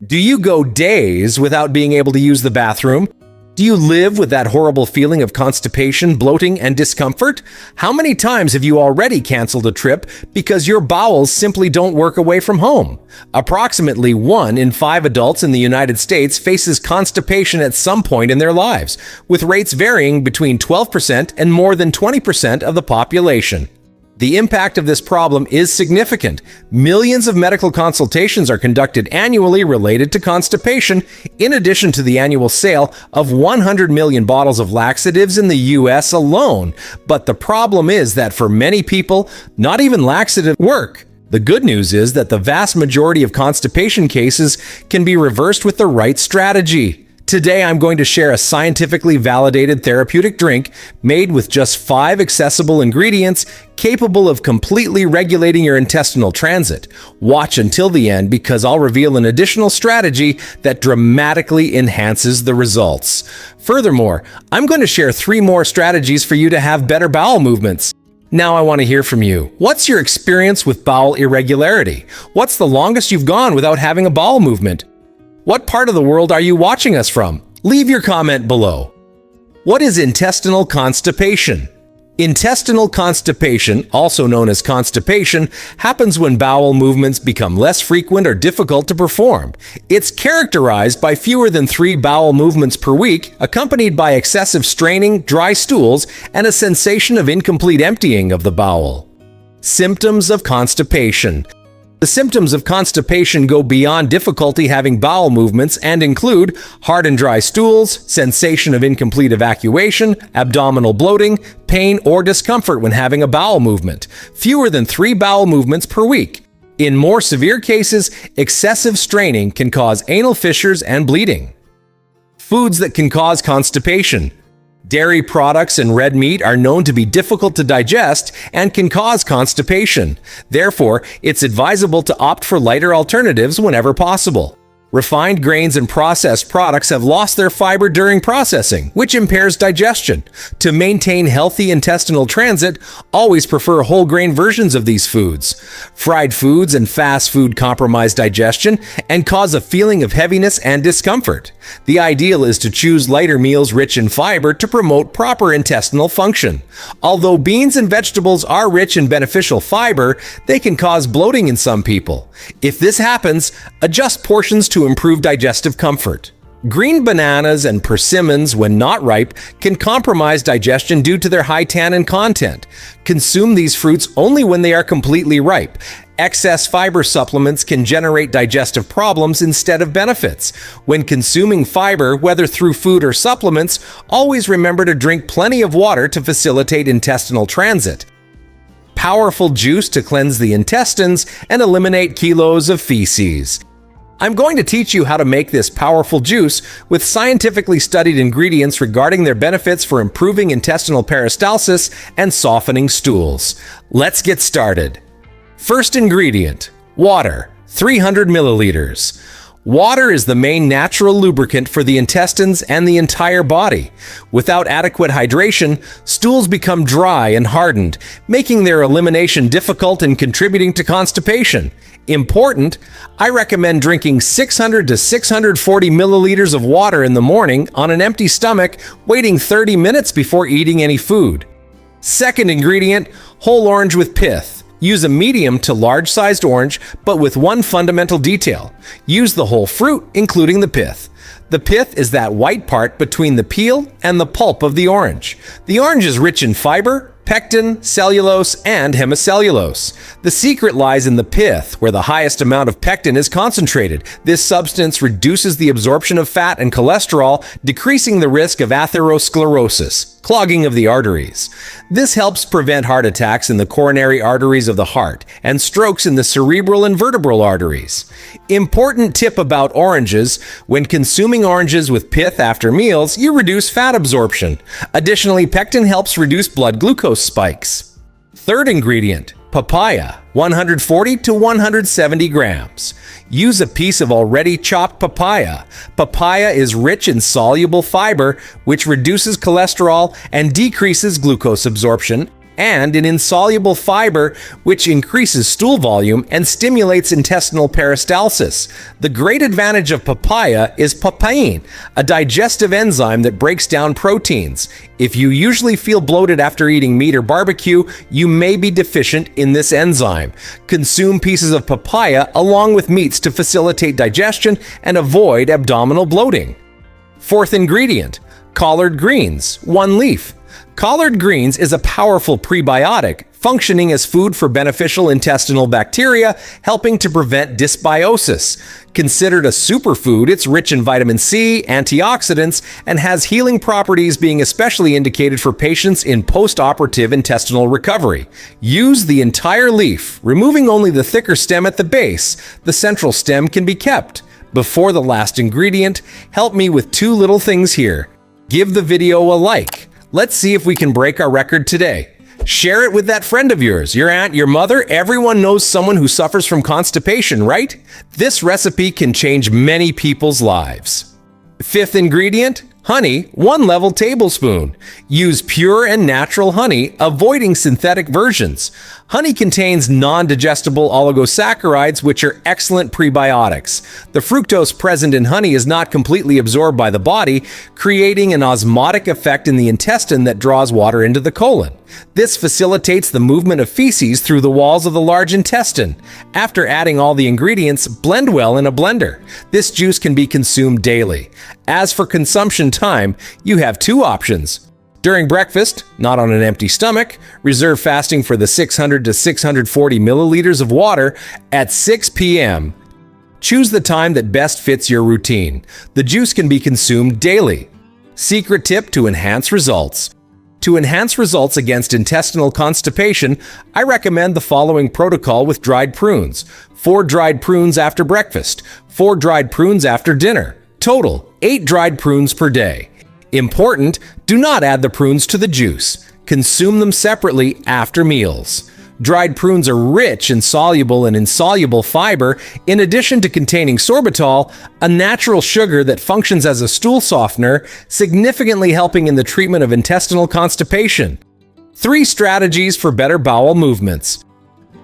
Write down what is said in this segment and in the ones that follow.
Do you go days without being able to use the bathroom? Do you live with that horrible feeling of constipation, bloating, and discomfort? How many times have you already canceled a trip because your bowels simply don't work away from home? Approximately 1 in 5 adults in the United States faces constipation at some point in their lives, with rates varying between 12% and more than 20% of the population. The impact of this problem is significant. Millions of medical consultations are conducted annually related to constipation, in addition to the annual sale of 100 million bottles of laxatives in the US alone. But the problem is that for many people, not even laxatives work. The good news is that the vast majority of constipation cases can be reversed with the right strategy. Today, I'm going to share a scientifically validated therapeutic drink made with just 5 accessible ingredients capable of completely regulating your intestinal transit. Watch until the end because I'll reveal an additional strategy that dramatically enhances the results. Furthermore, I'm going to share 3 more strategies for you to have better bowel movements. Now I want to hear from you. What's your experience with bowel irregularity? What's the longest you've gone without having a bowel movement? What part of the world are you watching us from? Leave your comment below. What is intestinal constipation? Intestinal constipation, also known as constipation, happens when bowel movements become less frequent or difficult to perform. It's characterized by fewer than 3 bowel movements per week, accompanied by excessive straining, dry stools, and a sensation of incomplete emptying of the bowel. Symptoms of constipation. The symptoms of constipation go beyond difficulty having bowel movements and include hard and dry stools, sensation of incomplete evacuation, abdominal bloating, pain or discomfort when having a bowel movement, fewer than 3 bowel movements per week. In more severe cases, excessive straining can cause anal fissures and bleeding. Foods that can cause constipation. Dairy products and red meat are known to be difficult to digest and can cause constipation. Therefore, it's advisable to opt for lighter alternatives whenever possible. Refined grains and processed products have lost their fiber during processing, which impairs digestion. To maintain healthy intestinal transit, always prefer whole grain versions of these foods. Fried foods and fast food compromise digestion and cause a feeling of heaviness and discomfort. The ideal is to choose lighter meals rich in fiber to promote proper intestinal function. Although beans and vegetables are rich in beneficial fiber, they can cause bloating in some people. If this happens, adjust portions to improve digestive comfort. Green bananas and persimmons, when not ripe, can compromise digestion due to their high tannin content. Consume these fruits only when they are completely ripe. Excess fiber supplements can generate digestive problems instead of benefits. When consuming fiber, whether through food or supplements, always remember to drink plenty of water to facilitate intestinal transit. Powerful juice to cleanse the intestines and eliminate kilos of feces. I'm going to teach you how to make this powerful juice with scientifically studied ingredients regarding their benefits for improving intestinal peristalsis and softening stools. Let's get started. First ingredient, water, 300 milliliters. Water is the main natural lubricant for the intestines and the entire body. Without adequate hydration, stools become dry and hardened, making their elimination difficult and contributing to constipation. Important, I recommend drinking 600 to 640 milliliters of water in the morning on an empty stomach, waiting 30 minutes before eating any food. Second ingredient, whole orange with pith. Use a medium to large-sized orange, but with one fundamental detail. Use the whole fruit, including the pith. The pith is that white part between the peel and the pulp of the orange. The orange is rich in fiber, pectin, cellulose, and hemicellulose. The secret lies in the pith, where the highest amount of pectin is concentrated. This substance reduces the absorption of fat and cholesterol, decreasing the risk of atherosclerosis, clogging of the arteries. This helps prevent heart attacks in the coronary arteries of the heart and strokes in the cerebral and vertebral arteries. Important tip about oranges: when consuming oranges with pith after meals, you reduce fat absorption. Additionally, pectin helps reduce blood glucose spikes. Third ingredient, papaya, 140 to 170 grams. Use a piece of already chopped papaya. Papaya is rich in soluble fiber, which reduces cholesterol and decreases glucose absorption. and in insoluble fiber, which increases stool volume and stimulates intestinal peristalsis. The great advantage of papaya is papain, a digestive enzyme that breaks down proteins. If you usually feel bloated after eating meat or barbecue, you may be deficient in this enzyme. Consume pieces of papaya along with meats to facilitate digestion and avoid abdominal bloating. Fourth ingredient, collard greens, 1 leaf. Collard greens is a powerful prebiotic, functioning as food for beneficial intestinal bacteria, helping to prevent dysbiosis. Considered a superfood, it's rich in vitamin C, antioxidants, and has healing properties, being especially indicated for patients in post-operative intestinal recovery. Use the entire leaf, removing only the thicker stem at the base. The central stem can be kept. Before the last ingredient, help me with 2 little things here. Give the video a like. Let's see if we can break our record today. Share it with that friend of yours, your aunt, your mother. Everyone knows someone who suffers from constipation, right? This recipe can change many people's lives. Fifth ingredient, honey, 1 level tablespoon. Use pure and natural honey, avoiding synthetic versions. Honey contains non-digestible oligosaccharides, which are excellent prebiotics. The fructose present in honey is not completely absorbed by the body, creating an osmotic effect in the intestine that draws water into the colon. This facilitates the movement of feces through the walls of the large intestine. After adding all the ingredients, blend well in a blender. This juice can be consumed daily. As for consumption time, you have 2 options. During breakfast, not on an empty stomach, reserve fasting for the 600 to 640 milliliters of water at 6 p.m. Choose the time that best fits your routine. The juice can be consumed daily. Secret tip to enhance results. To enhance results against intestinal constipation, I recommend the following protocol with dried prunes. 4 dried prunes after breakfast, 4 dried prunes after dinner. Total, 8 dried prunes per day. Important, do not add the prunes to the juice. Consume them separately after meals. Dried prunes are rich in soluble and insoluble fiber, in addition to containing sorbitol, a natural sugar that functions as a stool softener, significantly helping in the treatment of intestinal constipation. 3 strategies for better bowel movements.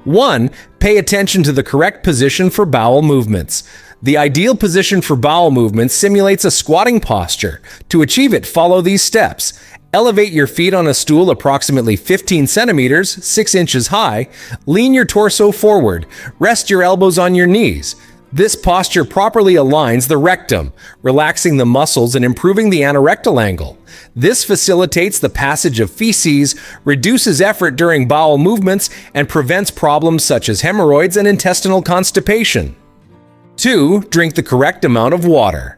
1. Pay attention to the correct position for bowel movements. The ideal position for bowel movements simulates a squatting posture. To achieve it, follow these steps. Elevate your feet on a stool approximately 15 centimeters, 6 inches high. Lean your torso forward. Rest your elbows on your knees. This posture properly aligns the rectum, relaxing the muscles and improving the anorectal angle. This facilitates the passage of feces, reduces effort during bowel movements, and prevents problems such as hemorrhoids and intestinal constipation. 2. Drink the correct amount of water.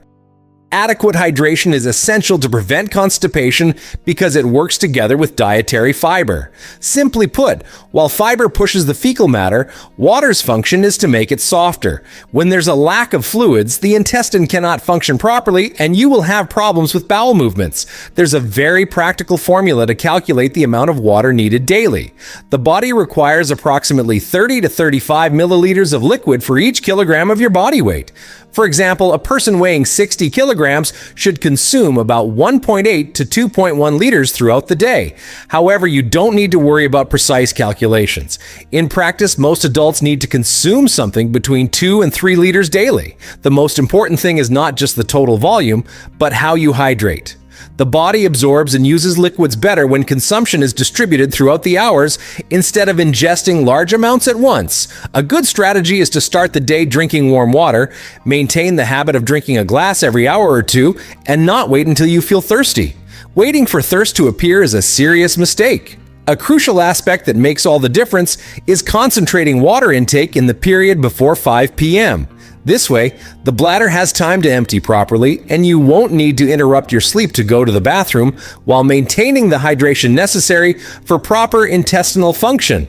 Adequate hydration is essential to prevent constipation because it works together with dietary fiber. Simply put, while fiber pushes the fecal matter, water's function is to make it softer. When there's a lack of fluids, the intestine cannot function properly and you will have problems with bowel movements. There's a very practical formula to calculate the amount of water needed daily. The body requires approximately 30 to 35 milliliters of liquid for each kilogram of your body weight. For example, a person weighing 60 kilograms should consume about 1.8 to 2.1 liters throughout the day. However, you don't need to worry about precise calculations. In practice, most adults need to consume something between 2 and 3 liters daily. The most important thing is not just the total volume, but how you hydrate. The body absorbs and uses liquids better when consumption is distributed throughout the hours instead of ingesting large amounts at once. A good strategy is to start the day drinking warm water, maintain the habit of drinking a glass every hour or 2, and not wait until you feel thirsty. Waiting for thirst to appear is a serious mistake. A crucial aspect that makes all the difference is concentrating water intake in the period before 5 p.m. This way, the bladder has time to empty properly, and you won't need to interrupt your sleep to go to the bathroom while maintaining the hydration necessary for proper intestinal function.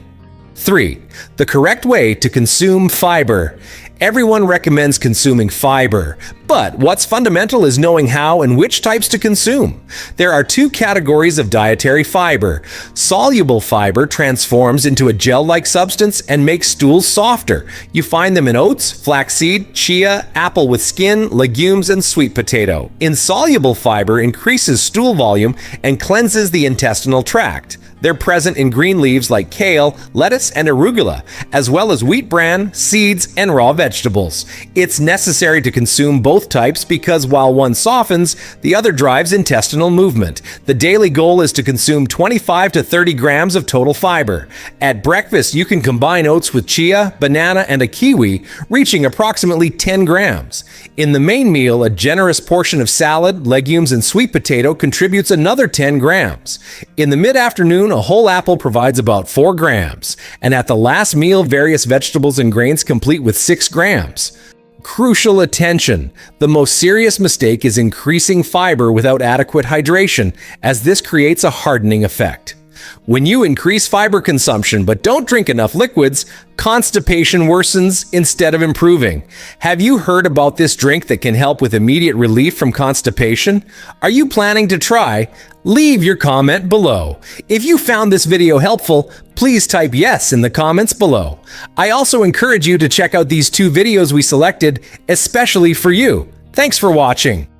3. The correct way to consume fiber. Everyone recommends consuming fiber, but what's fundamental is knowing how and which types to consume. There are 2 categories of dietary fiber. Soluble fiber transforms into a gel-like substance and makes stools softer. You find them in oats, flaxseed, chia, apple with skin, legumes, and sweet potato. Insoluble fiber increases stool volume and cleanses the intestinal tract. They're present in green leaves like kale, lettuce, and arugula, as well as wheat bran, seeds, and raw vegetables. It's necessary to consume both types because while one softens, the other drives intestinal movement. The daily goal is to consume 25 to 30 grams of total fiber. At breakfast, you can combine oats with chia, banana, and a kiwi, reaching approximately 10 grams. In the main meal, a generous portion of salad, legumes, and sweet potato contributes another 10 grams. In the mid-afternoon, a whole apple provides about 4 grams. And at the last meal, various vegetables and grains complete with 6 grams. Crucial attention! The most serious mistake is increasing fiber without adequate hydration, as this creates a hardening effect. When you increase fiber consumption but don't drink enough liquids, constipation worsens instead of improving. Have you heard about this drink that can help with immediate relief from constipation? Are you planning to try? Leave your comment below. If you found this video helpful, please type yes in the comments below. I also encourage you to check out these 2 videos we selected, especially for you. Thanks for watching.